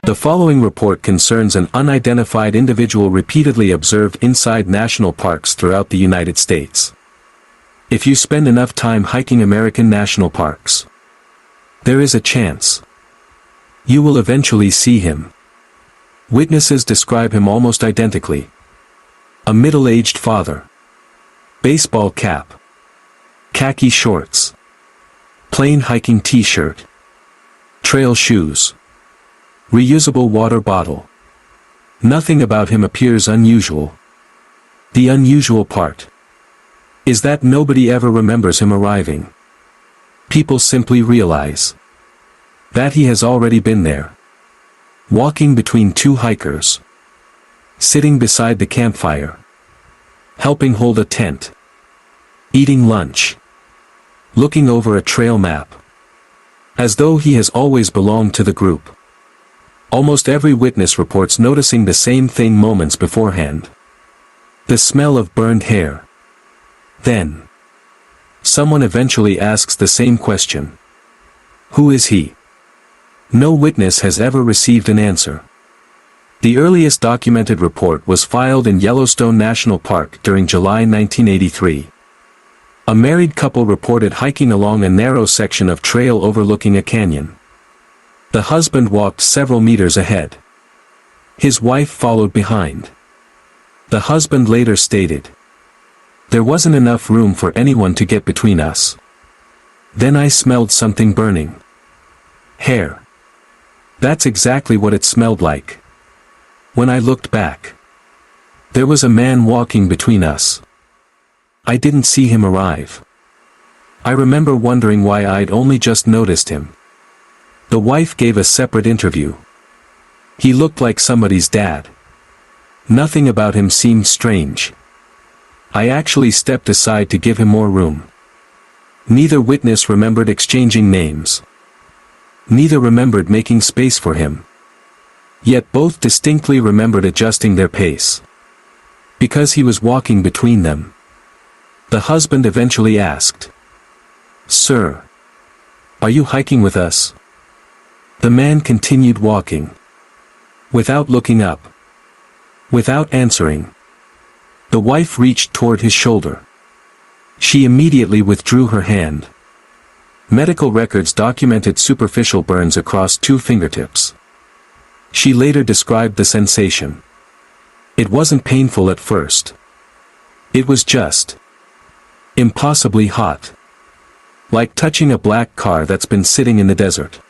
The following report concerns an unidentified individual repeatedly observed inside national parks throughout the United States. If you spend enough time hiking American national parks, there is a chance you will eventually see him. Witnesses describe him almost identically. A middle-aged father. Baseball cap. Khaki shorts. Plain hiking t-shirt. Trail shoes. Reusable water bottle. Nothing about him appears unusual. The unusual part is that nobody ever remembers him arriving. People simply realize that he has already been there. Walking between two hikers. Sitting beside the campfire. Helping hold a tent. Eating lunch. Looking over a trail map. As though he has always belonged to the group. Almost every witness reports noticing the same thing moments beforehand. The smell of burned hair. Then, someone eventually asks the same question. Who is he? No witness has ever received an answer. The earliest documented report was filed in Yellowstone National Park during July 1983. A married couple reported hiking along a narrow section of trail overlooking a canyon. The husband walked several meters ahead. His wife followed behind. The husband later stated, "There wasn't enough room for anyone to get between us. Then I smelled something burning. Hair. That's exactly what it smelled like. When I looked back, there was a man walking between us. I didn't see him arrive. I remember wondering why I'd only just noticed him." The wife gave a separate interview. He looked like somebody's dad. Nothing about him seemed strange. I actually stepped aside to give him more room. Neither witness remembered exchanging names. Neither remembered making space for him. Yet both distinctly remembered adjusting their pace. Because he was walking between them. The husband eventually asked, "Sir, are you hiking with us?" The man continued walking. Without looking up. Without answering. The wife reached toward his shoulder. She immediately withdrew her hand. Medical records documented superficial burns across 2 fingertips. She later described the sensation. It wasn't painful at first. It was just impossibly hot. Like touching a black car that's been sitting in the desert.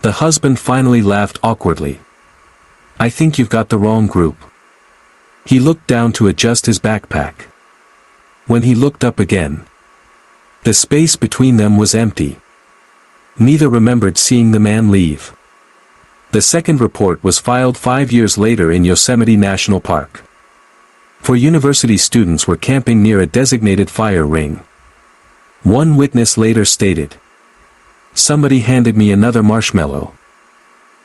The husband finally laughed awkwardly. "I think you've got the wrong group." He looked down to adjust his backpack. When he looked up again, the space between them was empty. Neither remembered seeing the man leave. The second report was filed 5 years later in Yosemite National Park. 4 university students were camping near a designated fire ring. One witness later stated, "Somebody handed me another marshmallow.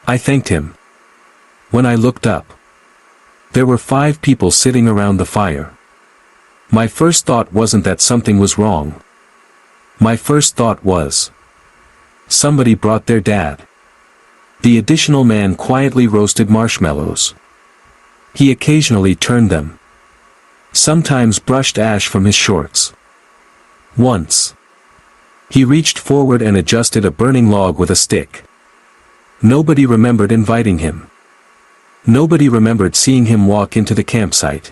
I thanked him. When I looked up, there were 5 people sitting around the fire. My first thought wasn't that something was wrong. My first thought was, somebody brought their dad." The additional man quietly roasted marshmallows. He occasionally turned them. Sometimes brushed ash from his shorts. Once, he reached forward and adjusted a burning log with a stick. Nobody remembered inviting him. Nobody remembered seeing him walk into the campsite.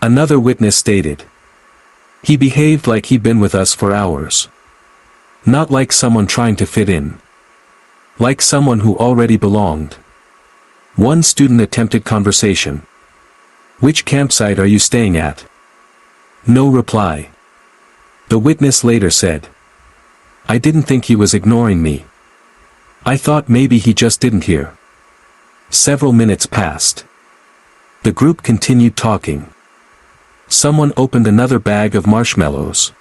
Another witness stated, "He behaved like he'd been with us for hours. Not like someone trying to fit in. Like someone who already belonged." One student attempted conversation. "Which campsite are you staying at?" No reply. The witness later said, "I didn't think he was ignoring me. I thought maybe he just didn't hear." Several minutes passed. The group continued talking. Someone opened another bag of marshmallows.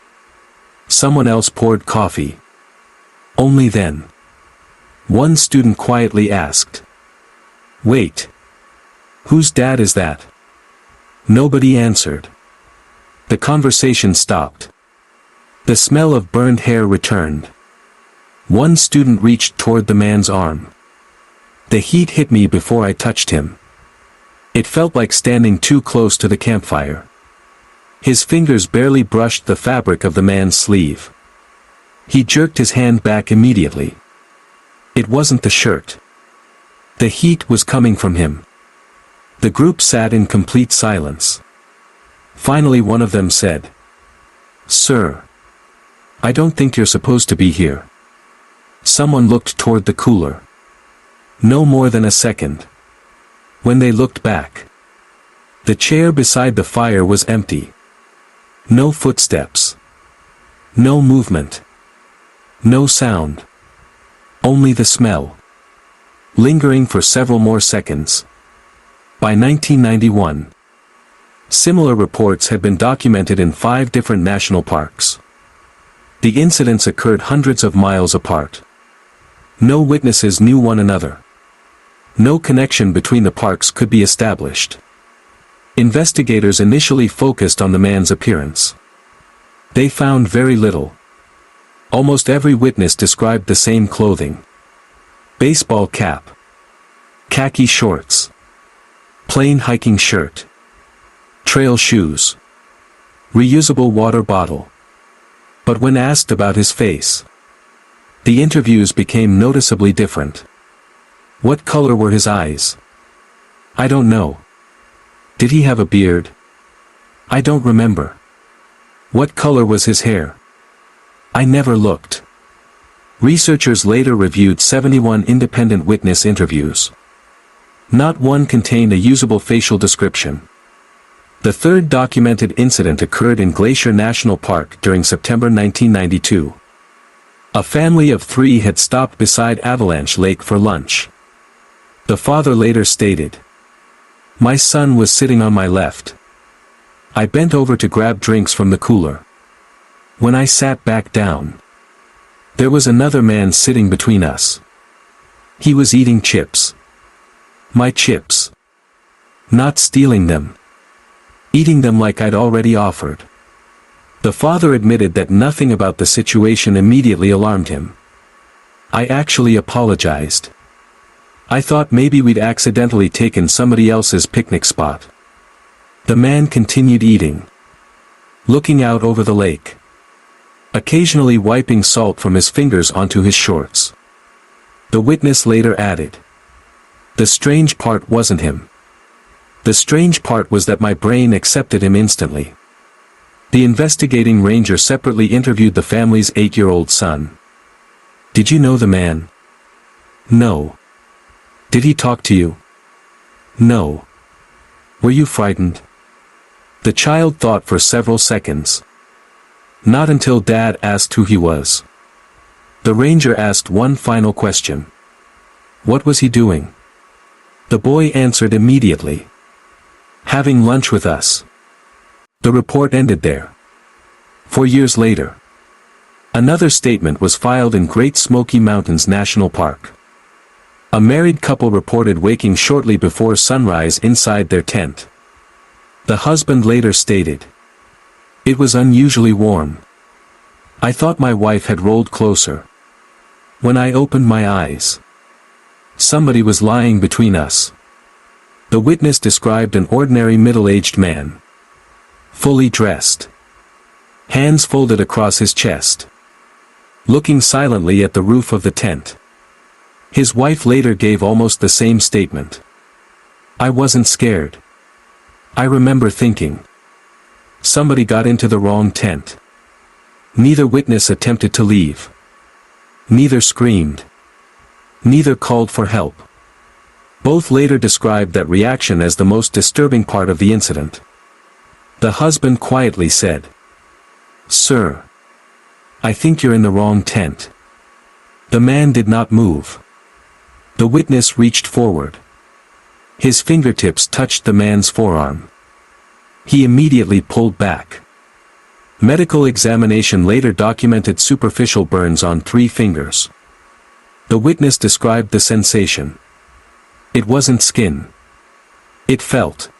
Someone else poured coffee. Only then, one student quietly asked, "Wait. Whose dad is that?" Nobody answered. The conversation stopped. The smell of burned hair returned. One student reached toward the man's arm. The heat hit me before I touched him. It felt like standing too close to the campfire. His fingers barely brushed the fabric of the man's sleeve. He jerked his hand back immediately. It wasn't the shirt. The heat was coming from him. The group sat in complete silence. Finally one of them said, "Sir, I don't think you're supposed to be here." Someone looked toward the cooler. No more than a second. When they looked back, the chair beside the fire was empty. No footsteps. No movement. No sound. Only the smell. Lingering for several more seconds. By 1991, similar reports had been documented in 5 different national parks. The incidents occurred hundreds of miles apart. No witnesses knew one another. No connection between the parks could be established. Investigators initially focused on the man's appearance. They found very little. Almost every witness described the same clothing. Baseball cap. Khaki shorts. Plain hiking shirt. Trail shoes. Reusable water bottle. But when asked about his face, the interviews became noticeably different. What color were his eyes? I don't know. Did he have a beard? I don't remember. What color was his hair? I never looked. Researchers later reviewed 71 independent witness interviews. Not one contained a usable facial description. The third documented incident occurred in Glacier National Park during September 1992. A family of 3 had stopped beside Avalanche Lake for lunch. The father later stated, "My son was sitting on my left. I bent over to grab drinks from the cooler. When I sat back down, there was another man sitting between us. He was eating chips. My chips. Not stealing them. Eating them like I'd already offered." The father admitted that nothing about the situation immediately alarmed him. "I actually apologized. I thought maybe we'd accidentally taken somebody else's picnic spot." The man continued eating, looking out over the lake, occasionally wiping salt from his fingers onto his shorts. The witness later added, "The strange part wasn't him. The strange part was that my brain accepted him instantly." The investigating ranger separately interviewed the family's 8-year-old son. "Did you know the man?" "No." "Did he talk to you?" "No." "Were you frightened?" The child thought for several seconds. Not until Dad asked who he was. The ranger asked one final question. "What was he doing?" The boy answered immediately. "Having lunch with us." The report ended there. 4 years later, another statement was filed in Great Smoky Mountains National Park. A married couple reported waking shortly before sunrise inside their tent. The husband later stated, "It was unusually warm. I thought my wife had rolled closer. When I opened my eyes, somebody was lying between us." The witness described an ordinary middle-aged man, fully dressed, hands folded across his chest, looking silently at the roof of the tent. His wife later gave almost the same statement. "I wasn't scared. I remember thinking, somebody got into the wrong tent." Neither witness attempted to leave. Neither screamed. Neither called for help. Both later described that reaction as the most disturbing part of the incident. The husband quietly said, "Sir, I think you're in the wrong tent." The man did not move. The witness reached forward. His fingertips touched the man's forearm. He immediately pulled back. Medical examination later documented superficial burns on 3 fingers. The witness described the sensation. It wasn't skin. It felt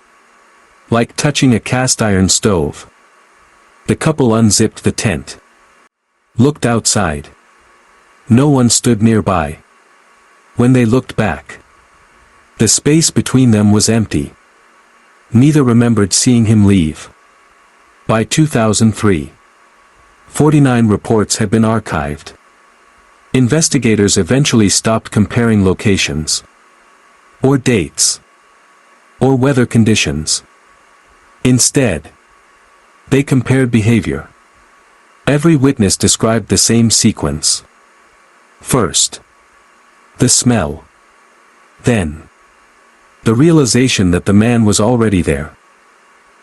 like touching a cast iron stove. The couple unzipped the tent, looked outside. No one stood nearby. When they looked back, The space between them was empty. Neither remembered seeing him leave. By 2003, 49 reports had been archived. Investigators eventually stopped comparing locations, or dates, or weather conditions. Instead, they compared behavior. Every witness described the same sequence. First, the smell. Then, the realization that the man was already there.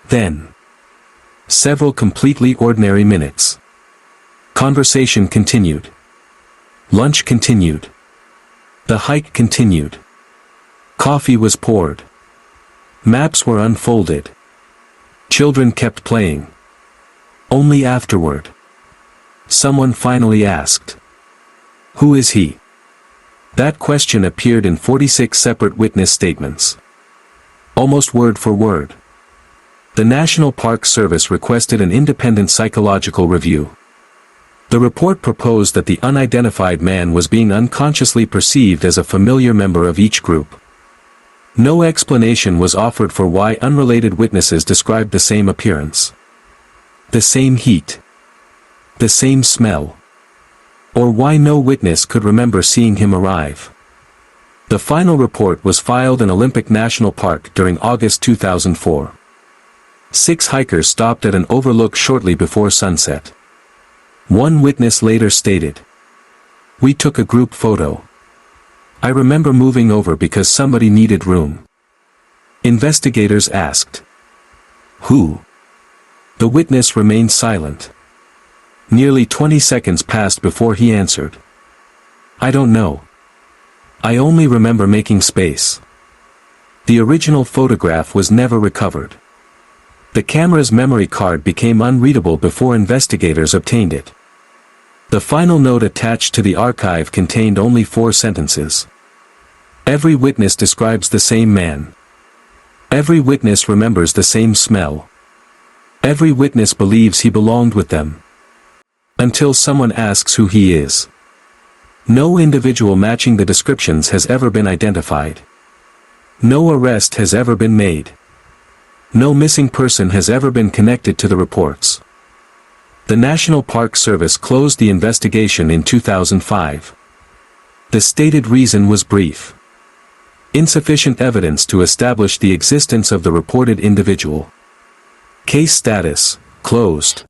Then, several completely ordinary minutes. Conversation continued. Lunch continued. The hike continued. Coffee was poured. Maps were unfolded. Children kept playing. Only afterward, someone finally asked, "Who is he?" That question appeared in 46 separate witness statements. Almost word for word. The National Park Service requested an independent psychological review. The report proposed that the unidentified man was being unconsciously perceived as a familiar member of each group. No explanation was offered for why unrelated witnesses described the same appearance, the same heat, the same smell, or why no witness could remember seeing him arrive. The final report was filed in Olympic National Park during August 2004. 6 hikers stopped at an overlook shortly before sunset. One witness later stated, "We took a group photo. I remember moving over because somebody needed room." Investigators asked, "Who?" The witness remained silent. Nearly 20 seconds passed before he answered, "I don't know. I only remember making space." The original photograph was never recovered. The camera's memory card became unreadable before investigators obtained it. The final note attached to the archive contained only 4 sentences. Every witness describes the same man. Every witness remembers the same smell. Every witness believes he belonged with them. Until someone asks who he is. No individual matching the descriptions has ever been identified. No arrest has ever been made. No missing person has ever been connected to the reports. The National Park Service closed the investigation in 2005. The stated reason was brief. Insufficient evidence to establish the existence of the reported individual. Case status, closed.